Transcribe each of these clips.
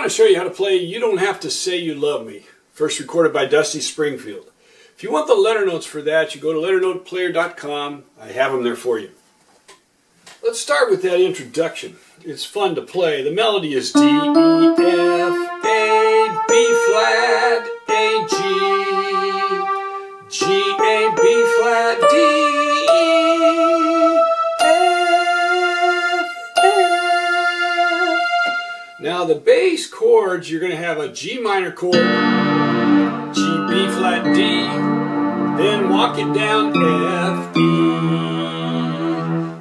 to show you how to play You Don't Have to Say You Love Me, first recorded by Dusty Springfield. If you want the letter notes for that, you go to LetterNotePlayer.com. I have them there for you. Let's start with that introduction. It's fun to play. The melody is D, E, F, A, B flat, A, G, G, A, B flat, D, E, F, F. Now the bass chords, you're going to have a G minor chord, G, B flat, D, then walk it down, F, E.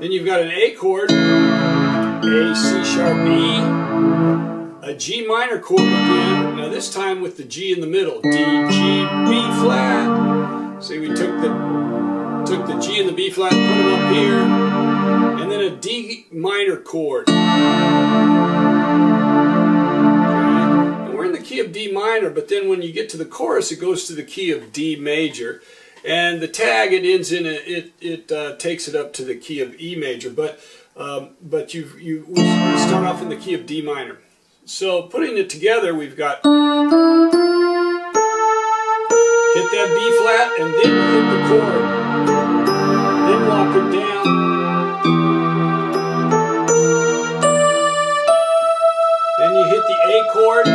Then you've got an A chord, A, C sharp, E, a G minor chord again, now this time with the G in the middle, D, G, B flat. See, we took the G and the B flat and put them up here, and then a D minor chord. Okay. And we're in the key of D minor, but then when you get to the chorus, it goes to the key of D major. And the tag, it ends in it takes it up to the key of E major, but we start off in the key of D minor. So putting it together, we've got hit that B flat and then hit the chord, then walk it down, then you hit the A chord,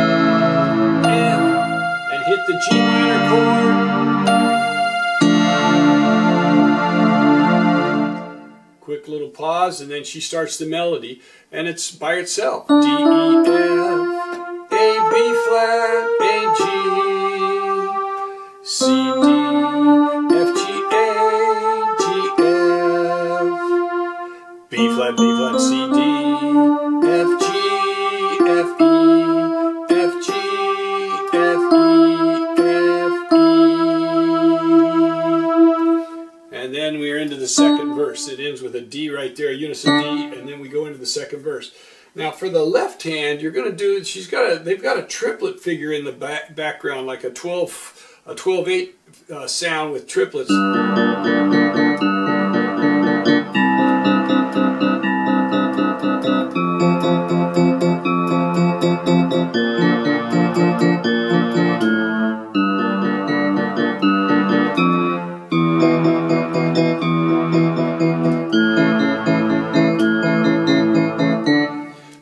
F, and hit the G minor chord. Quick little pause, and then she starts the melody, and it's by itself. D, E, F, A, B flat, A, G, C, D, F, G, A, G, F, B flat, C, D, F, G, F, E, F, G, F, E, F, E. And then we're into the second verse. It ends with a D right there, a unison D, and then we go into the second verse. Now for the left hand, you're going to do, they've got a triplet figure in the background, like a 12/8 sound with triplets.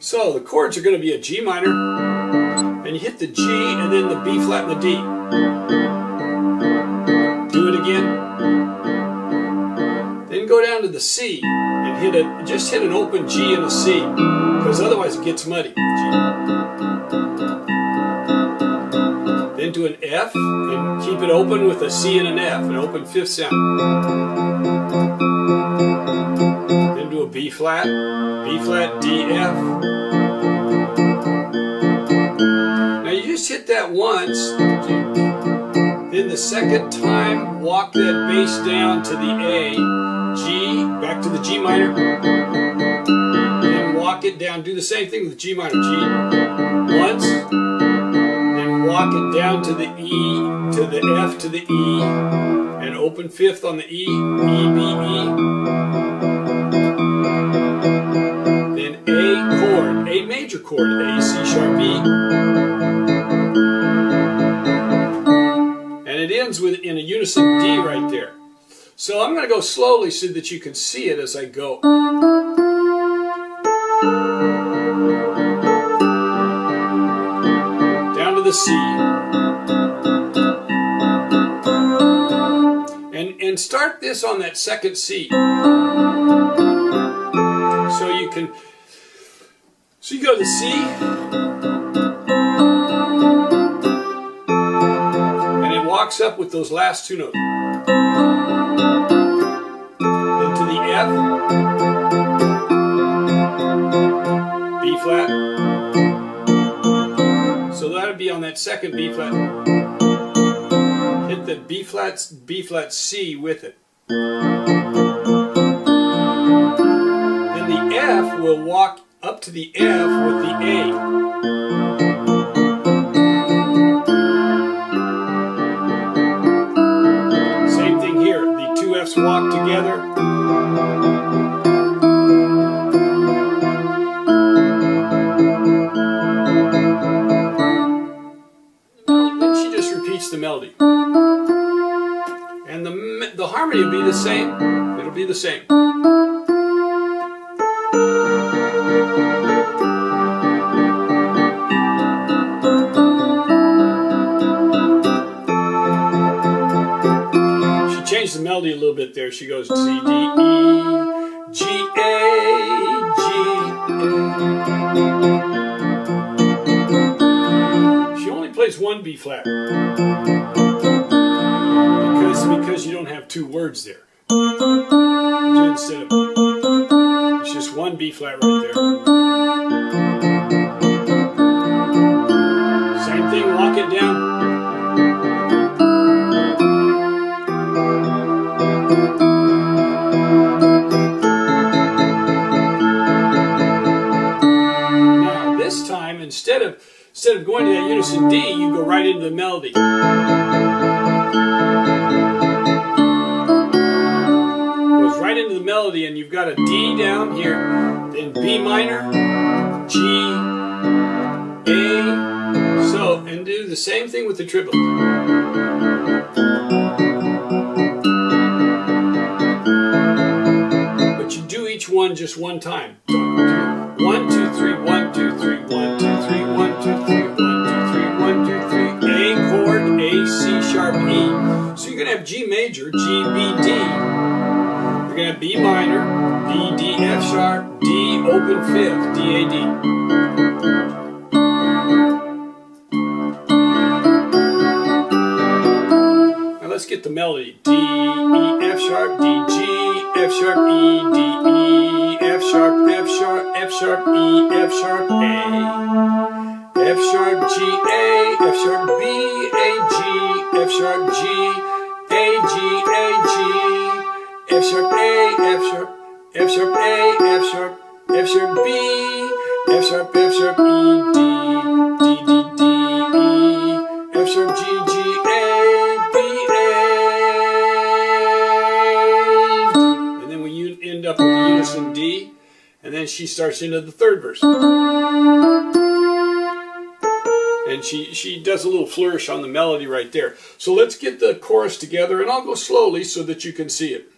So the chords are going to be a G minor, and you hit the G and then the B flat and the D. Do it again. Then go down to the C and just hit an open G and a C, because otherwise it gets muddy. G. Then do an F and keep it open with a C and an F, an open fifth sound. Then do a B flat, D, F. Now you just hit that once, then the second time walk that bass down to the A, G, back to the G minor, then walk it down, do the same thing with the G minor, G, once, then walk it down to the E, to the F, to the E, and open fifth on the E, E, B, E. A major chord, A, C sharp, E, and it ends in a unison D right there. So I'm going to go slowly so that you can see it as I go. Down to the C, and start this on that second C. So you can. So you go to the C, and it walks up with those last two notes. Then to the F, B flat. So that'll be on that second B flat. Hit the B flat C with it. Then the F will walk up to the F with the A. Same thing here. The two F's walk together. memory will be the same. It'll be the same. She changed the melody a little bit there. She goes C, D, E, G, A, G, A. She only plays one B flat. Because you don't have two words there. Instead of, it's just one B flat right there. Same thing, lock it down. Now this time, instead of going to that unison D, you go right into the melody. Into the melody, and you've got a D down here, then B minor, G, A, so, and do the same thing with the triplet. But you do each one just one time. 1, 2, 3, 1, 2, 3, 1, 2, 3, 1, 2, 3, 1, 2, 3, 1, 2, 3, A chord, A, C sharp, E. So you're going to have G major, G, B, D. We're going to have B minor, B, D, F sharp, D, open fifth, D, A, D. Now let's get the melody. D, E, F sharp, D, G, F sharp, E, D, E, F sharp, F sharp, F sharp, E, F sharp, A. F sharp, G, A, F sharp, B, A, G, F sharp, G, A, G, A, G. F sharp A, F sharp, F sharp A, F sharp, F sharp B, F sharp, F sharp E, D, D, D, D, E, F sharp G, G, A, B, A. And then we end up with the unison D, and then she starts into the third verse. And she does a little flourish on the melody right there. So let's get the chorus together, and I'll go slowly so that you can see it.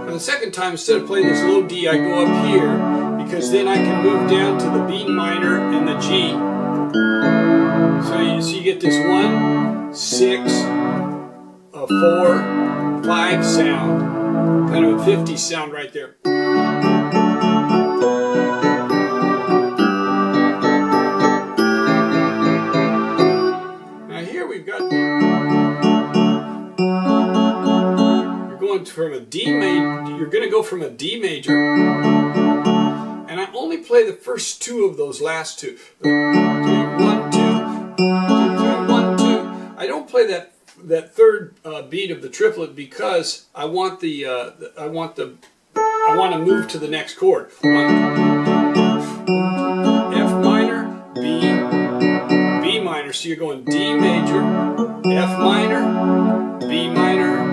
The second time, instead of playing this low D, I go up here, because then I can move down to the B minor and the G. So you get this 1, 6, a 4, 5 sound, kind of a 50 sound right there. Now here we've got, from a D major, you're going to go from a D major, and I only play the first two of those last two. 1, 2, 2, 3, 1, 2. I don't play that third beat of the triplet because I want to move to the next chord. 1, F minor, B minor. So you're going D major, F minor, B minor,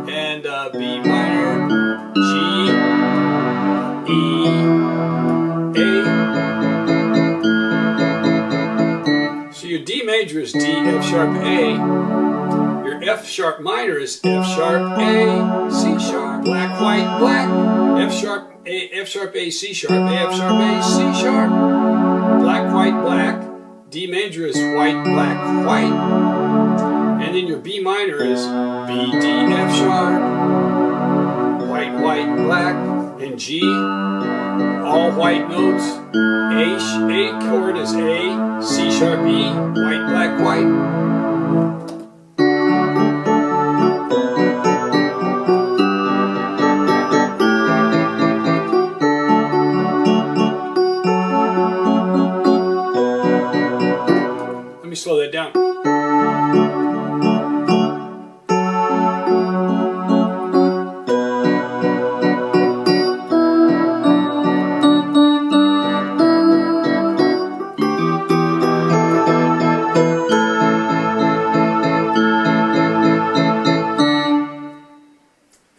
and B minor, G, E, A. So your D major is D, F sharp, A. Your F sharp minor is F sharp, A, C sharp, black, white, black. F sharp, A, C sharp, A, F sharp, A, C sharp, black, white, black. D major is white, black, white. And then your B minor is B, D, F sharp, white, white, black, and G, all white notes. A chord is A, C sharp, E, white, black, white. Let me slow that down.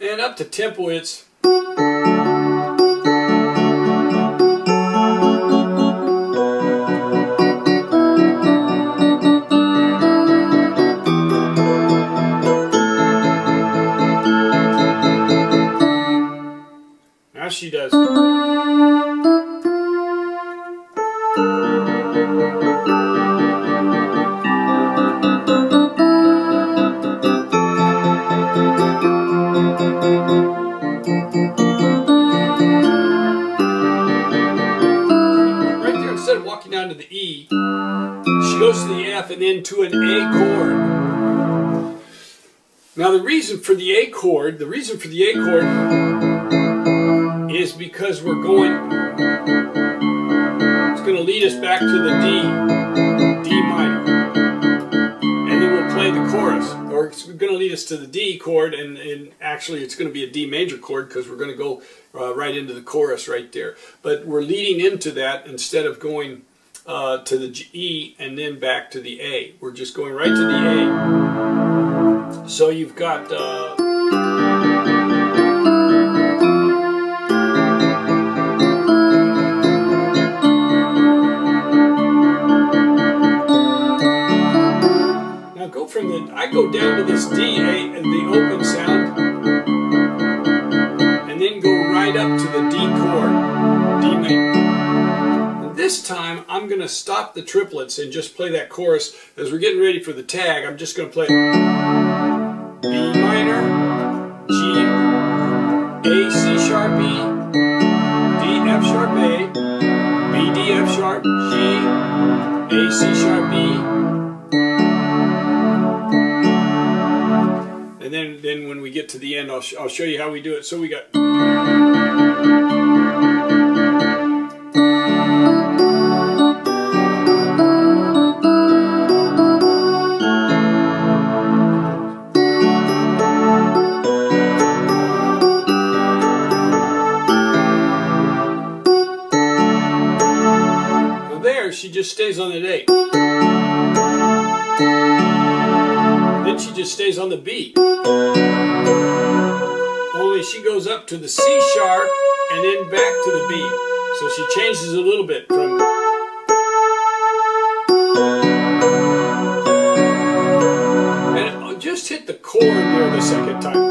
And up to tempo, it's Right there, instead of walking down to the E, she goes to the F and then to an A chord. Now the reason for the A chord, is because we're going, it's going to lead us back to the D minor. And then we'll play the chorus. Or it's going to lead us to the D chord, and actually it's going to be a D major chord because we're going to go right into the chorus right there. But we're leading into that instead of going to the E and then back to the A. We're just going right to the A. So you've got now go from the, I go down to this D, A, and the open sound, and then go right up to the D chord, D major. This time I'm going to stop the triplets and just play that chorus. As we're getting ready for the tag, I'm just going to play B minor, G, A, C sharp, E, D, F sharp, A, B, D, F sharp, G, A, C sharp, E. And then when we get to the end, I'll show you how we do it. So we got... She just stays on the A. Then she just stays on the B. Only she goes up to the C sharp and then back to the B. So she changes a little bit from... And just hit the chord there the second time.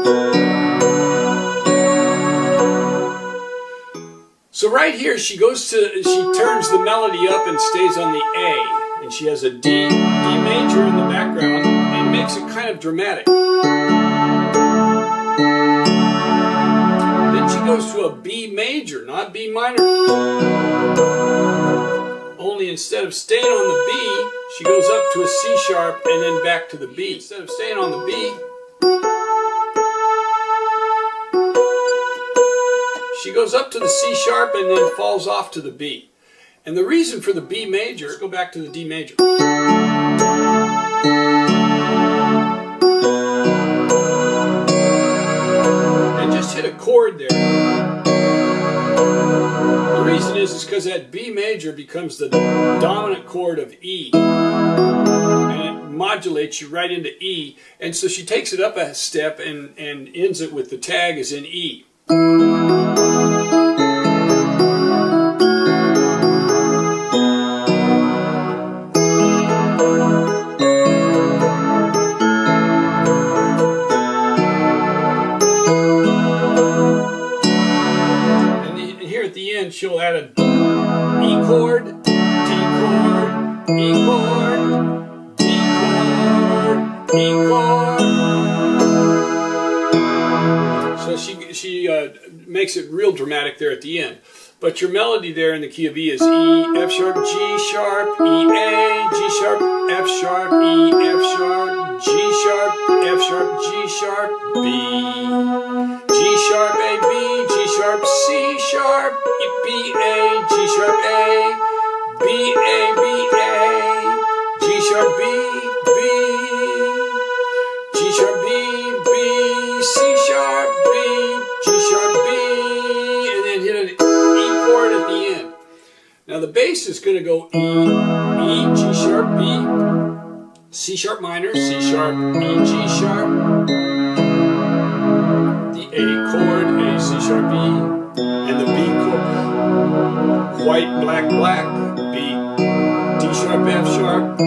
So right here she turns the melody up and stays on the A, and she has a D major in the background and makes it kind of dramatic. Then she goes to a B major, not B minor. Only instead of staying on the B, she goes up to a C sharp and then back to the B. Instead of staying on the B, she goes up to the C sharp and then falls off to the B. And the reason for the B major, let's go back to the D major. And just hit a chord there. The reason is because that B major becomes the dominant chord of E. And it modulates you right into E. And so she takes it up a step and ends it with the tag is in E. She'll add a E chord, D chord, E chord, D chord, E chord. So she makes it real dramatic there at the end. But your melody there in the key of E is E, F sharp, G sharp, E, A, G sharp, F sharp, E, F sharp, G sharp, F sharp, G sharp, B, G sharp, A, B, G sharp, C sharp, B, A, G sharp, A, B, A, B, A, G sharp, B, B, G sharp, B, B, C sharp, B, G sharp, B, and then hit an E chord at the end. Now the bass is going to go E, E, G sharp, B, C sharp minor, C sharp, E, G sharp, the A chord, A, C sharp, B, and the B chord. White, black, black, B, D sharp, F sharp.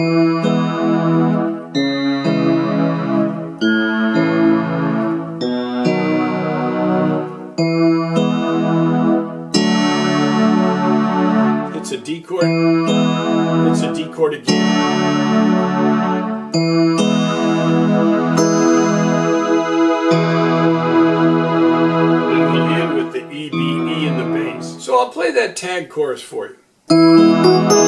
It's a D chord. it's a D chord again. And we'll end with the E, B, E in the bass. So I'll play that tag chorus for you.